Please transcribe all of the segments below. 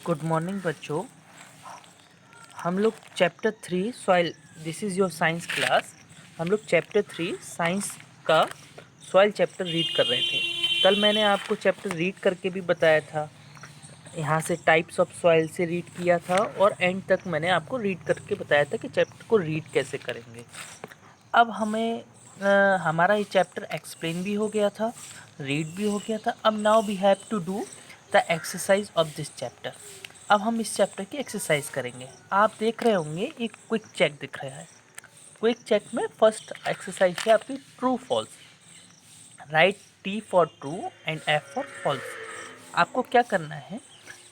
Good morning बच्चों। हम लोग chapter 3 soil, this is your science class. हम लोग चैप्टर 3 साइंस का सॉइल चैप्टर रीड कर रहे थे। कल मैंने आपको चैप्टर रीड करके भी बताया था, यहाँ से टाइप्स ऑफ सॉइल से रीड किया था और एंड तक मैंने आपको रीड करके बताया था कि चैप्टर को रीड कैसे करेंगे। अब हमें हमारा ये चैप्टर एक्सप्लेन भी हो गया था, रीड भी हो गया था। अब now we have to do the exercise of this chapter. अब हम इस चैप्टर की एक्सरसाइज करेंगे। आप देख रहे होंगे एक क्विक चेक दिख रहा है। क्विक चेक में फर्स्ट एक्सरसाइज है आपकी true false. Write T for true and F for false. आपको क्या करना है,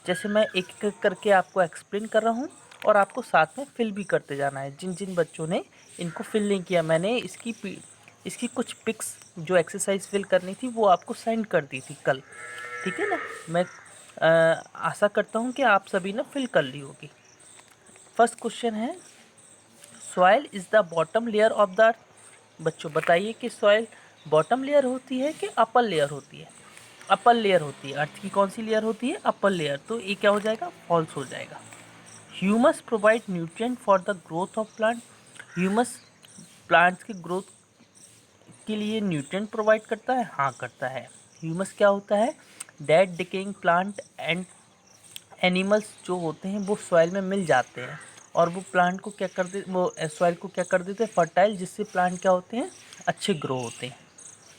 जैसे मैं एक एक करके आपको एक्सप्लेन कर रहा हूँ और आपको साथ में फिल भी करते जाना है। जिन जिन बच्चों ने इनको फिल नहीं किया, मैंने इसकी कुछ पिक्स जो एक्सरसाइज फिल करनी थी वो आपको सेंड कर दी थी कल, ठीक है ना। मैं आशा करता हूँ कि आप सभी ने फिल कर ली होगी। फर्स्ट क्वेश्चन है, soil is the bottom layer of the earth. बच्चों बताइए कि सॉइल बॉटम लेयर होती है कि अपर लेयर होती है। अपर लेयर होती है। अर्थ की कौन सी लेयर होती है? Upper layer. तो ये क्या हो जाएगा? फॉल्स हो जाएगा। Humus provide nutrient for the growth of plant. Humus plants की ग्रोथ के लिए न्यूट्रिएंट प्रोवाइड करता है? हाँ करता है। ह्यूमस क्या होता है? Dead decaying plant and animals जो होते हैं वो सॉइल में मिल जाते हैं और वो प्लांट को क्या कर दे, वो सॉइल को क्या कर देते हैं? फर्टाइल, जिससे प्लांट क्या होते हैं? अच्छे ग्रो होते हैं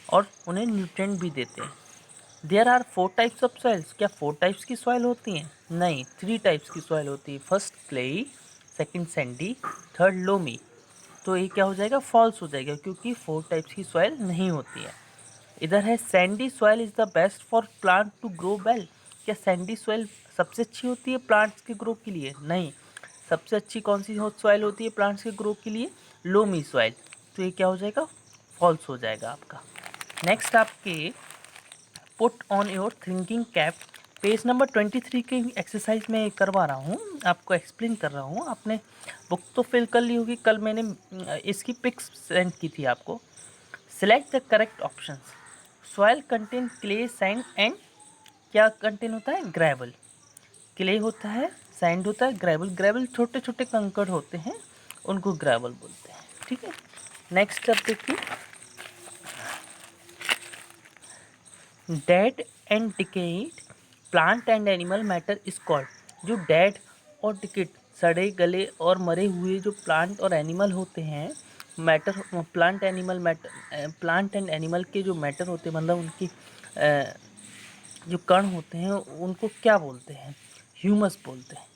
और उन्हें न्यूट्रिएंट भी देते हैं। There are 4 types of soils. क्या 4 टाइप्स की सॉइल होती हैं? नहीं, 3 टाइप्स की सॉइल होती है। First clayey, second sandy, third loamy. तो ये क्या हो जाएगा? फॉल्स हो जाएगा, क्योंकि 4 टाइप्स की सॉइल नहीं होती है। इधर है sandy soil is the best for plant to grow well. क्या सैंडी सॉइल सबसे अच्छी होती है प्लांट्स के ग्रो के लिए? नहीं। सबसे अच्छी कौन सी सॉइल होती है प्लांट्स के ग्रो के लिए? Loamy soil. तो ये क्या हो जाएगा? फॉल्स हो जाएगा आपका। नेक्स्ट आपके put on your thinking cap. Page number 23 की एक्सरसाइज में करवा रहा हूँ, आपको एक्सप्लेन कर रहा हूँ। आपने बुक तो फिल कर ली होगी, कल मैंने इसकी पिक्स सेंड की थी आपको। Select the correct options. Soil contain clay, sand and क्या कंटेन होता है? ग्रेवल। क्ले होता है, सैंड होता है, ग्रेवल। ग्रेवल छोटे छोटे कंकड़ होते हैं, उनको ग्रेवल बोलते हैं, ठीक है। नेक्स्ट अब देखिए, dead and decade plant and animal matter is called. जो डेड और डिकेड, सड़े गले और मरे हुए जो प्लांट और एनिमल होते हैं, मैटर, प्लांट एंड एनिमल के जो मैटर होते हैं, मतलब उनकी जो कण होते हैं, उनको क्या बोलते हैं? ह्यूमस बोलते हैं।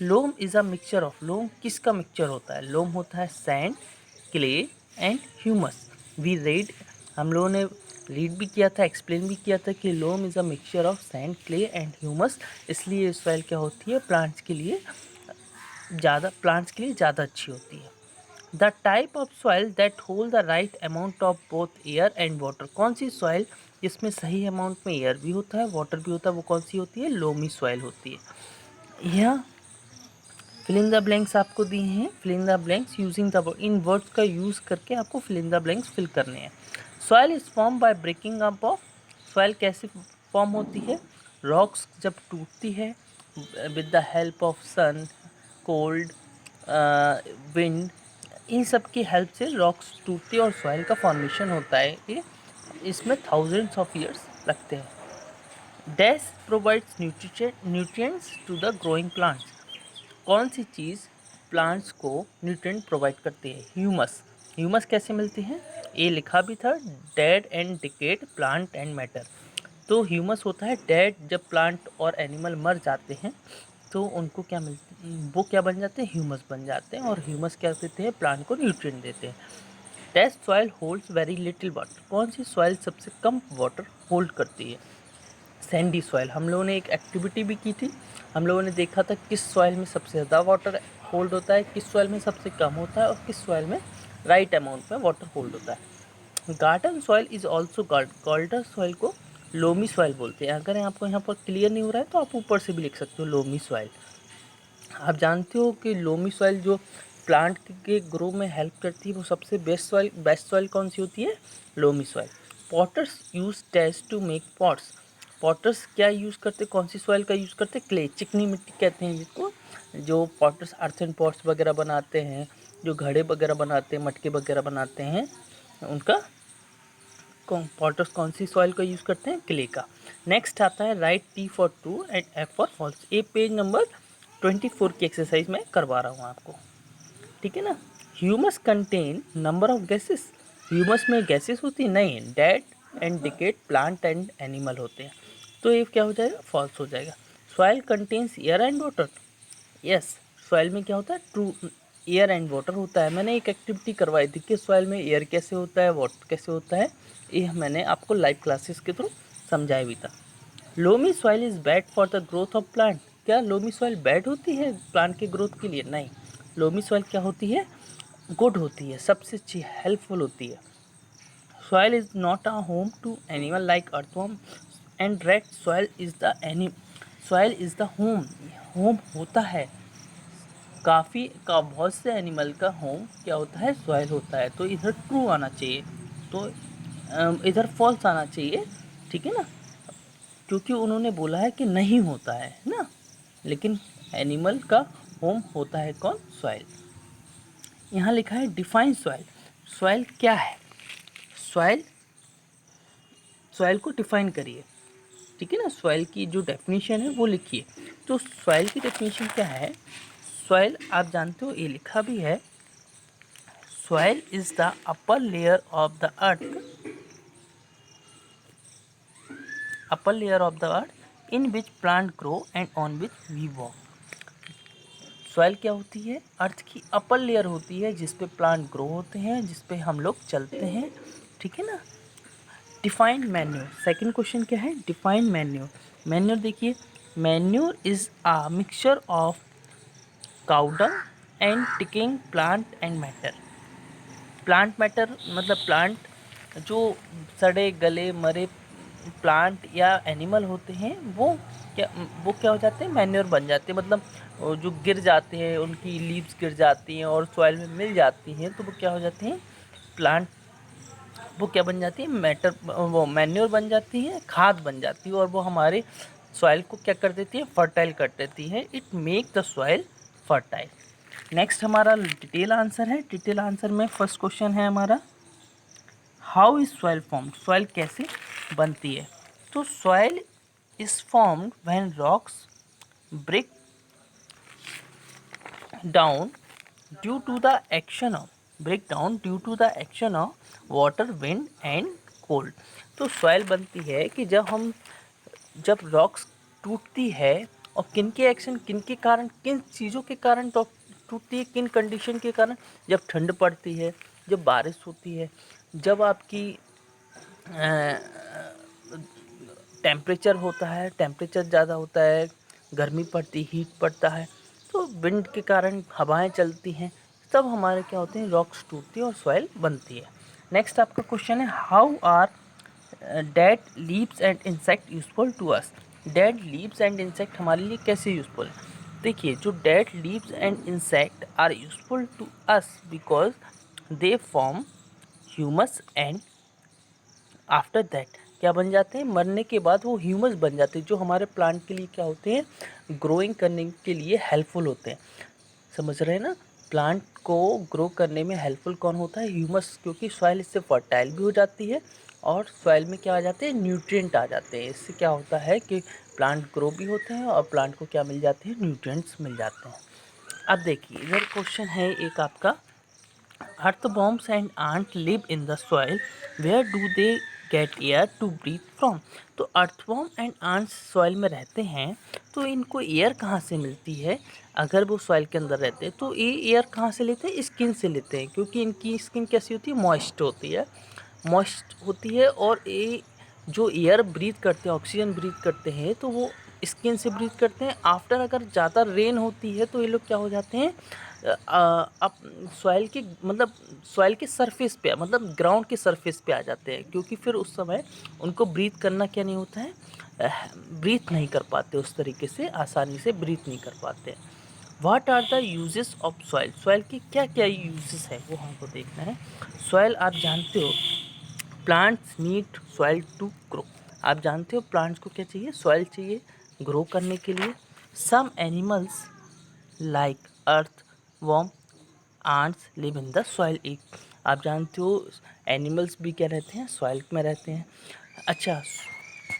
Loam is a mixture of. Loam किसका मिक्सचर होता है? लोम होता है sand, clay and humus. We read, हम लोगों ने रीड भी किया था, एक्सप्लेन भी किया था कि loam is a mixture of sand, clay and humus. इसलिए सॉइल क्या होती है? प्लांट्स के लिए ज़्यादा अच्छी होती है। The type of soil that hold the right amount of both air and water. कौन सी सॉइल जिसमें सही अमाउंट में एयर भी होता है, वाटर भी होता है, वो कौन सी होती है? लोमी सॉइल होती है। यह फिल इन द ब्लैंक्स आपको दिए हैं। Fill in the blanks using the, इन वर्ड्स का यूज़ करके आपको fill in the blanks fill करने हैं। Soil is form by breaking up of. Soil कैसे फॉर्म होती है? रॉक्स जब टूटती है with the help of sun, cold, wind, इन सब की हेल्प से रॉक्स टूटती है और सॉइल का फॉर्मेशन होता है। ये इसमें थाउजेंड्स ऑफ ईयर्स लगते हैं। Dash provides nutrients to the growing plants. कौन सी चीज़ प्लांट्स को न्यूट्रिएंट प्रोवाइड करती है? ह्यूमस। ह्यूमस कैसे मिलती है? ये लिखा भी था, dead and decade plant and matter. तो ह्यूमस होता है डेड, जब प्लांट और एनिमल मर जाते हैं तो उनको क्या मिलती, वो क्या बन जाते हैं? ह्यूमस बन जाते हैं। और ह्यूमस क्या देते हैं? प्लांट को न्यूट्रिएंट देते हैं। Test soil holds very little water. कौन सी सॉइल सबसे कम वाटर होल्ड करती है? Sandy soil. हम लोगों ने एक एक्टिविटी भी की थी, हम लोगों ने देखा था किस सॉइल में सबसे ज़्यादा वाटर होल्ड होता है, किस सॉइल में सबसे कम होता है और किस सॉइल में राइट अमाउंट में वाटर होल्ड होता है। Garden soil is also garden soil को लोमी सॉइल बोलते हैं। अगर आपको यहाँ पर क्लियर नहीं हो रहा है तो आप ऊपर से भी लिख सकते हो लोमी सॉइल। आप जानते हो कि लोमी सॉइल जो प्लांट के ग्रो में हेल्प करती है, वो सबसे बेस्ट सॉइल कौन सी होती है? Loamy soil. Potters use test to make pots. Potters क्या यूज़ करते, कौन सी सॉइल का यूज़ करते, क्ले, चिकनी मिट्टी कहते हैं जिसको, जो पॉटर्स अर्थन पॉट्स वगैरह बनाते हैं, जो घड़े वगैरह बनाते हैं, मटके वगैरह बनाते हैं, उनका पॉटर्स कौन सी सॉइल का यूज़ करते हैं, क्ले का। नेक्स्ट आता है write T for true and F for false. ये पेज नंबर 24 की एक्सरसाइज में करवा रहा हूँ आपको, ठीक है ना। Humus contain number of gases, humus में गैसेस होती है, नहीं, dead and decade plant and animal होते हैं, तो ये क्या हो जाएगा, फॉल्स हो जाएगा। Soil contains air and water, yes, soil में क्या होता है, ट्रू, एयर एंड वाटर होता है। मैंने एक एक्टिविटी करवाई थी कि सॉइल में एयर कैसे होता है, वाटर कैसे होता है, ये मैंने आपको लाइव क्लासेस के थ्रू समझाया भी था। Loamy soil is bad for the growth of plant, क्या लोमी सॉइल बैड होती है प्लांट के ग्रोथ के लिए, नहीं, लोमी सॉइल क्या होती है, गुड होती है, सबसे अच्छी हेल्पफुल होती है। Soil is not a home to animal like earthworm and rat, soil is the home, home होता है, बहुत से एनिमल का होम क्या होता है, सॉइल होता है। तो इधर ट्रू आना चाहिए, तो इधर फॉल्स आना चाहिए, ठीक है ना, क्योंकि उन्होंने बोला है कि नहीं होता है ना, लेकिन एनिमल का होम होता है कौन, सॉइल। यहाँ लिखा है डिफाइन सॉइल, सॉइल क्या है, सॉइल, सॉइल को डिफाइन करिए, ठीक है ना, सॉइल की जो डेफिनेशन है वो लिखिए। तो सॉइल की डेफिनेशन क्या है, सॉइल आप जानते हो, ये लिखा भी है, soil is the upper layer of the earth, upper layer of the earth in which plant grow and on which we walk। Soil क्या होती है, अर्थ की अपर लेयर होती है जिस पे प्लांट ग्रो होते हैं, जिस पे हम लोग चलते हैं, ठीक है ना। डिफाइन मैन्योर, सेकंड क्वेश्चन क्या है, डिफाइन मैन्योर। मैन्योर देखिए, manure is a mixture of cow dung and ticking plant and matter. Plant matter मतलब प्लांट, जो सड़े गले मरे प्लांट या एनिमल होते हैं वो क्या हो जाते हैं, मैन्योर बन जाते हैं, मतलब जो गिर जाते हैं, उनकी लीव्स गिर जाती हैं और सॉइल में मिल जाती हैं, तो वो क्या हो जाते हैं, प्लांट, वो क्या बन जाती है, मैटर, वो मैन्योर बन जाती है, खाद बन जाती है, और वो हमारे सॉइल को क्या कर देती है, फर्टाइल कर देती है, it make the soil fertile. Next हमारा डिटेल आंसर है, डिटेल आंसर में फर्स्ट क्वेश्चन है हमारा, how is soil formed, soil कैसे बनती है। तो soil is formed when rocks break down due to the action of, break down due to the action of water, wind and cold. तो soil बनती है कि जब रॉक्स टूटती है, और किन के एक्शन, किन के कारण, किन चीज़ों के कारण टूटती है, किन कंडीशन के कारण, जब ठंड पड़ती है, जब बारिश होती है, जब आपकी टेम्परेचर होता है, टेम्परेचर ज़्यादा होता है, गर्मी पड़ती, हीट पड़ता है, तो विंड के कारण हवाएं चलती हैं, तब हमारे क्या होते हैं, रॉक्स टूटती है और सॉइल बनती है। नेक्स्ट आपका क्वेश्चन है, how are dead leaves and insect useful to us. Dead leaves and insect हमारे लिए कैसे यूजफुल है, देखिए, जो dead leaves and insect are useful to us because they form humus and after that क्या बन जाते हैं, मरने के बाद वो ह्यूमस बन जाते हैं, जो हमारे प्लांट के लिए क्या होते हैं, ग्रोइंग करने के लिए हेल्पफुल होते हैं। समझ रहे हैं ना, प्लांट को ग्रो करने में हेल्पफुल कौन होता है, ह्यूमस, क्योंकि सॉइल इससे फर्टाइल भी हो जाती है, और सॉइल में क्या आ जाते हैं, न्यूट्रिएंट आ जाते हैं। इससे क्या होता है कि प्लांट ग्रो भी होते हैं और प्लांट को क्या मिल जाते हैं, न्यूट्रिएंट्स मिल जाते हैं। अब देखिए इधर क्वेश्चन है एक आपका, earthworms and ants live in the soil, where do they get air to breathe from। तो अर्थवॉर्म एंड ants सॉइल में रहते हैं, तो इनको एयर कहाँ से मिलती है, अगर वो सॉइल के अंदर रहते हैं तो ये एयर कहाँ से लेते हैं, स्किन से लेते हैं, क्योंकि इनकी स्किन कैसी होती है, मॉइस्ट होती है, मॉइस्ट होती है, और ये जो एयर ब्रीथ करते हैं, ऑक्सीजन ब्रीथ करते हैं, तो वो स्किन से ब्रीथ करते हैं। आफ्टर अगर ज़्यादा रेन होती है तो ये लोग क्या हो जाते हैं, अब सॉइल के मतलब सॉइल के सरफेस पे, मतलब ग्राउंड के सरफेस पे आ जाते हैं, क्योंकि फिर उस समय उनको ब्रीथ करना क्या नहीं होता है, ब्रीथ नहीं कर पाते, उस तरीके से आसानी से ब्रीथ नहीं कर पाते। What are the uses of soil, soil की क्या क्या यूजेस है वो हमको देखना है। सॉइल आप जानते हो, plants need soil to grow, आप जानते हो प्लांट्स को क्या चाहिए, सॉइल चाहिए ग्रो करने के लिए। Some animals like earthworm ants live in the soil एक। आप जानते हो एनिमल्स भी क्या रहते हैं, सॉइल में रहते हैं। अच्छा,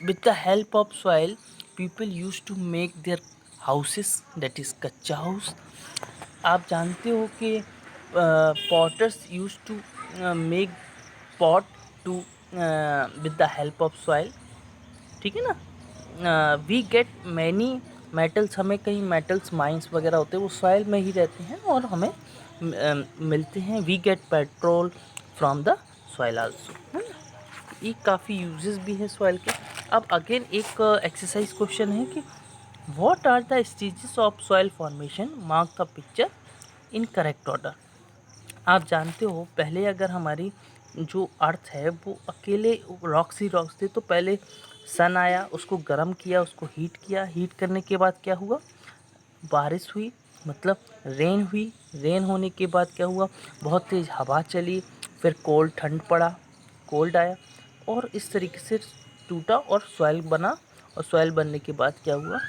with the help of soil people use to make their houses, that is kachcha house. आप जानते हो कि potters use to make pot to with the help of soil, ठीक है ना। वी गेट मैनी मेटल्स, हमें कहीं मेटल्स माइंस वगैरह होते हैं वो सॉइल में ही रहते हैं और हमें मिलते हैं। We get petrol from the soil also, है ना। ये काफ़ी यूजेस भी है सॉइल के। अब अगेन एक एक्सरसाइज क्वेश्चन है कि what are the stages of soil formation, mark the picture in correct order. आप जानते हो पहले अगर हमारी जो अर्थ है वो अकेले रॉक्स ही रॉक्स थे, तो पहले सन आया, उसको गर्म किया, उसको हीट किया, हीट करने के बाद क्या हुआ, बारिश हुई, मतलब रेन हुई। रेन होने के बाद क्या हुआ, बहुत तेज़ हवा चली, फिर कोल्ड ठंड पड़ा, कोल्ड आया और इस तरीके से टूटा और सॉइल बना। और सॉइल बनने के बाद क्या हुआ,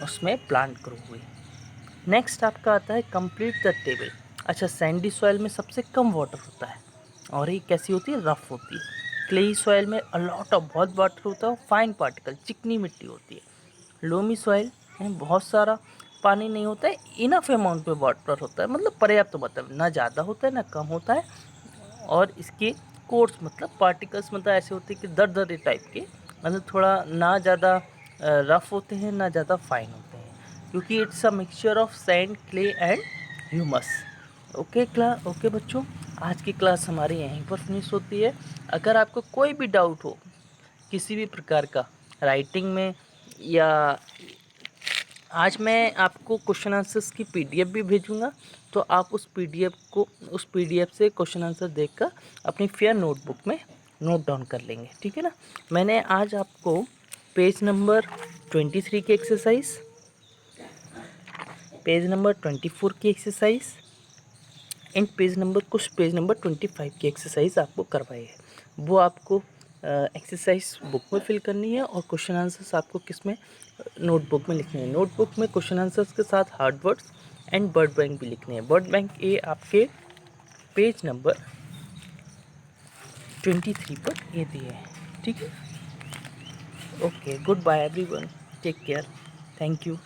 उसमें प्लांट ग्रो हुए। नेक्स्ट आपका आता है कंप्लीट द टेबल। अच्छा, सैंडी सॉइल में सबसे कम वाटर होता है और ये कैसी होती है, रफ होती है। क्लेई सॉइल में अलॉट ऑफ बहुत वाटर होता है, फाइन पार्टिकल, चिकनी मिट्टी होती है। लोमी सॉइल में बहुत सारा पानी नहीं होता है, इनफ अमाउंट में वाटर होता है, मतलब पर्याप्त, मतलब ना ज़्यादा होता है ना कम होता है। और इसके कोर्स मतलब पार्टिकल्स मतलब ऐसे होते हैं कि दर दरे टाइप के, मतलब थोड़ा ना ज़्यादा रफ होते हैं ना ज़्यादा फाइन होते हैं, क्योंकि it's a mixture of sand, clay and humus. Okay बच्चों, आज की क्लास हमारी यहीं पर फिनिश होती है। अगर आपको कोई भी डाउट हो किसी भी प्रकार का राइटिंग में, या आज मैं आपको क्वेश्चन आंसर्स की पीडीएफ भी भेजूंगा, तो आप उस पीडीएफ से क्वेश्चन आंसर देखकर अपनी फेयर नोटबुक में नोट डाउन कर लेंगे, ठीक है ना। मैंने आज आपको पेज नंबर 23 की एक्सरसाइज, पेज नंबर 24 की एक्सरसाइज एंड कुछ पेज नंबर 25 की एक्सरसाइज आपको करवाई है। वो आपको एक्सरसाइज बुक में फिल करनी है और क्वेश्चन आंसर्स आपको किस में, नोटबुक में लिखने हैं। नोटबुक में क्वेश्चन आंसर्स के साथ hard words and word bank भी लिखने हैं। वर्ड बैंक ये आपके पेज नंबर 23 पर ये दिए हैं, ठीक है। Okay, goodbye everyone, take care, thank you.